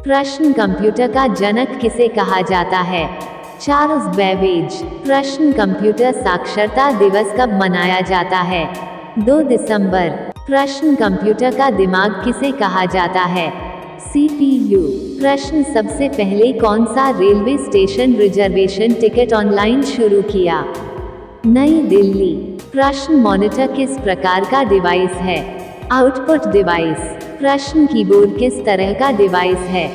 प्रश्न कंप्यूटर का जनक किसे कहा जाता है? Charles Babbage. प्रश्न कंप्यूटर साक्षरता दिवस कब मनाया जाता है? 2 दिसंबर। प्रश्न कंप्यूटर का दिमाग किसे कहा जाता है? CPU। प्रश्न सबसे पहले कौन सा railway station reservation ticket online शुरू किया? नई दिल्ली। प्रश्न मॉनिटर किस प्रकार का डिवाइस है? Output device. प्रश्न कीबोर्ड किस तरह का डिवाइस है?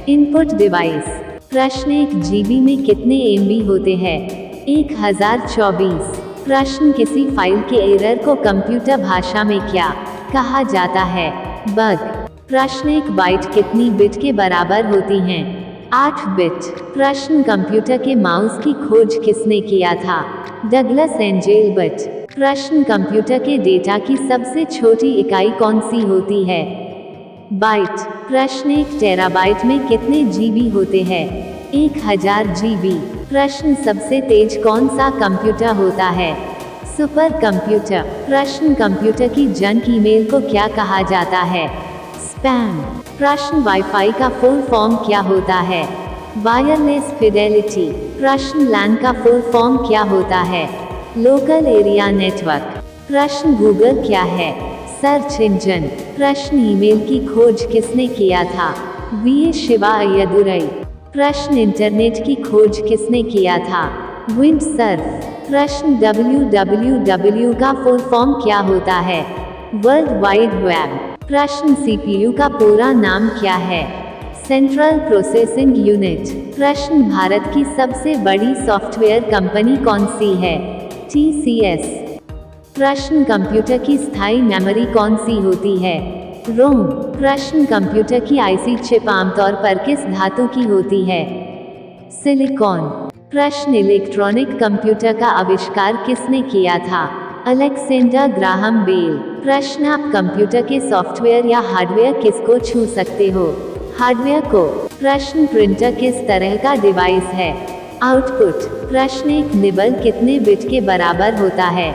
Input device. प्रश्न 1 GB में कितने MB होते हैं? 1024। प्रश्न किसी फाइल के एरर को कंप्यूटर भाषा में क्या कहा जाता है? बग। प्रश्न 1 बाइट कितनी बिट के बराबर होती हैं? 8 बिट। प्रश्न कंप्यूटर के माउस की खोज किसने किया था? Douglas Engelbert. प्रश्न कंप्यूटर के डेटा की सबसे छोटी इकाई कौन सी होती है? बाइट। प्रश्न 1 टेराबाइट में कितने GB होते हैं? 1000 GB। प्रश्न सबसे तेज कौन सा कंप्यूटर होता है? Super computer. प्रश्न कंप्यूटर की जंक ईमेल को क्या कहा जाता है? स्पैम। प्रश्न वाईफाई का फुल फॉर्म क्या होता है? Wireless Fidelity. प्रश्न लैन का फुल फॉर्म क्या होता है? Local area network. प्रश्न गूगल क्या है? Search engine. प्रश्न ईमेल की खोज किसने किया था? वी शिवा अय्यदुरई। प्रश्न इंटरनेट की खोज किसने किया था? विंडसर्फ। प्रश्न www का फुल फॉर्म क्या होता है? World wide web. प्रश्न CPU का पूरा नाम क्या है? Central processing unit. प्रश्न भारत की सबसे बड़ी सॉफ्टवेयर कंपनी कौन सी है? TCS। प्रश्न कंप्यूटर की स्थायी मेमोरी कौन सी होती है? रोम। प्रश्न कंप्यूटर की IC चिप आमतौर पर किस धातु की होती है? सिलिकॉन। प्रश्न इलेक्ट्रॉनिक कंप्यूटर का आविष्कार किसने किया था? Alexander Graham Bell. प्रश्न आप कंप्यूटर के सॉफ्टवेयर या हार्डवेयर किसको छू सकते हो? हार्डवेयर को। प्रश्न प्रिंटर किस तरह का डिवाइस है? आउटपुट। प्रश्न 1 निबल कितने बिट के बराबर होता है?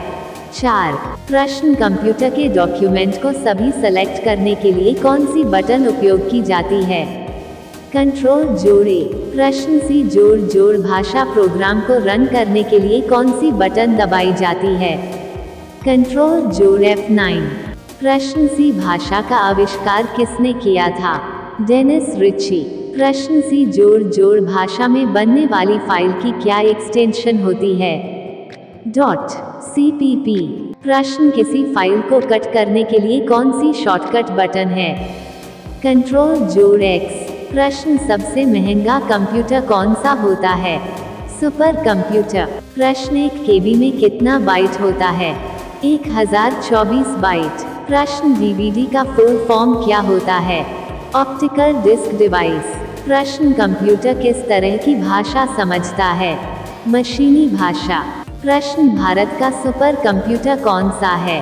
4। प्रश्न कंप्यूटर के डॉक्यूमेंट को सभी सेलेक्ट करने के लिए कौन सी बटन उपयोग की जाती है? कंट्रोल जोड़े। प्रश्न C जोड़ भाषा प्रोग्राम को रन करने के लिए कौन सी बटन दबाई जाती है? कंट्रोल जोड़ F9। प्रश्न C भाषा का आविष्कार किसने किया था? Dennis Ritchie. प्रश्न C जोड़ भाषा में बनने वाली फाइल की क्या एक्सटेंशन होती है? .cpp। प्रश्न किसी फाइल को कट करने के लिए कौन सी शॉर्टकट बटन है? कंट्रोल जोड़ X। प्रश्न सबसे महंगा कंप्यूटर कौन सा होता है? Super computer. प्रश्न 1 KB में कितना बाइट होता है? 1024 बाइट। प्रश्न DVD का फुल फॉर्म क्या होता है? Optical disk device. प्रश्न कंप्यूटर किस तरह की भाषा समझता है? मशीनी भाषा। प्रश्न भारत का सुपर कंप्यूटर कौन सा है?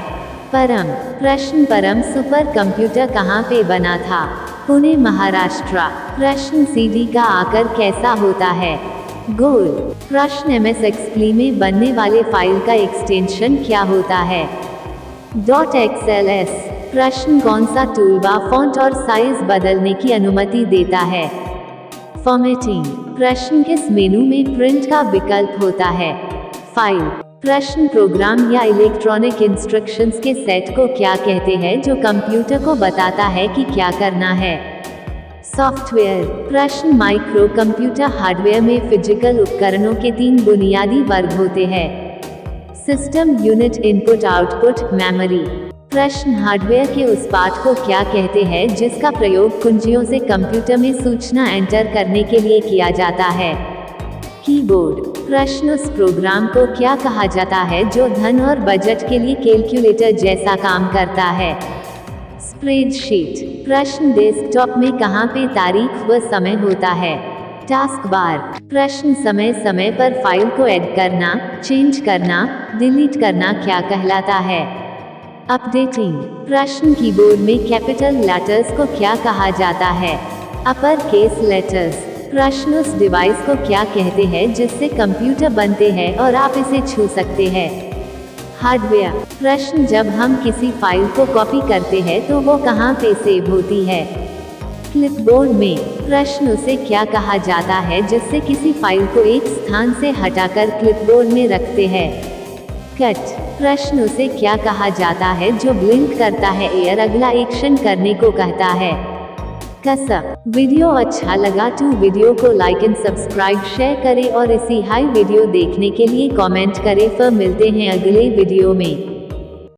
परम। प्रश्न परम सुपर कंप्यूटर कहाँ पे बना था? पुणे महाराष्ट्र। प्रश्न CD का आकार कैसा होता है? गोल। प्रश्न MS एक्सप्ली में बनने वाले फाइल का एक्सटेंशन क्या होता है? .xls। प्रश्न कौन सा टूलबार फॉन्ट और साइज बदलने की अनुमति देता है? फॉर्मेटिंग। प्रश्न किस मेनू में प्रिंट का विकल्प होता है? फाइल। प्रश्न प्रोग्राम या इलेक्ट्रॉनिक इंस्ट्रक्शंस के सेट को क्या कहते हैं जो कंप्यूटर को बताता है कि क्या करना है? सॉफ्टवेयर। प्रश्न माइक्रो कंप्यूटर हार्डवेयर में फिजिकल उपकरणों के 3 बुनियादी वर्ग होते हैं। System unit, input output, memory. प्रश्न हार्डवेयर के उस पार्ट को क्या कहते हैं जिसका प्रयोग कुंजियों से कंप्यूटर में सूचना एंटर करने के लिए किया जाता है? कीबोर्ड। प्रश्न उस प्रोग्राम को क्या कहा जाता है जो धन और बजट के लिए कैलकुलेटर जैसा काम करता है? स्प्रेडशीट। प्रश्न डेस्कटॉप में कहाँ पे तारीख व समय होता है? Task bar. प्रश्न समय समय पर फाइल को ऐड करना, चेंज करना, डिलीट करना क्या कहलाता है? अपडेटिंग। प्रश्न कीबोर्ड में कैपिटल लेटर्स को क्या कहा जाता है? Upper case letters. प्रश्न उस डिवाइस को क्या कहते हैं जिससे कंप्यूटर बनते हैं और आप इसे छू सकते हैं? हार्डवेयर। प्रश्न जब हम किसी फाइल को कॉपी करते हैं तो वो कहाँ पे सेव होती है? क्लिपबोर्ड में प्रश्न उसे क्या कहा जाता है जिससे किसी फाइल को एक स्थान से हटाकर क्लिपबोर्ड में रखते हैं। कट प्रश्न उसे क्या कहा जाता है जो ब्लिंक करता है। एयर अगला एक्शन करने को कहता है। कसम वीडियो अच्छा लगा तो वीडियो को लाइक एंड सब्सक्राइब शेयर करें और इसी हाई वीडियो देखने के लिए कमेंट करें। फिर मिलते हैं अगले वीडियो में।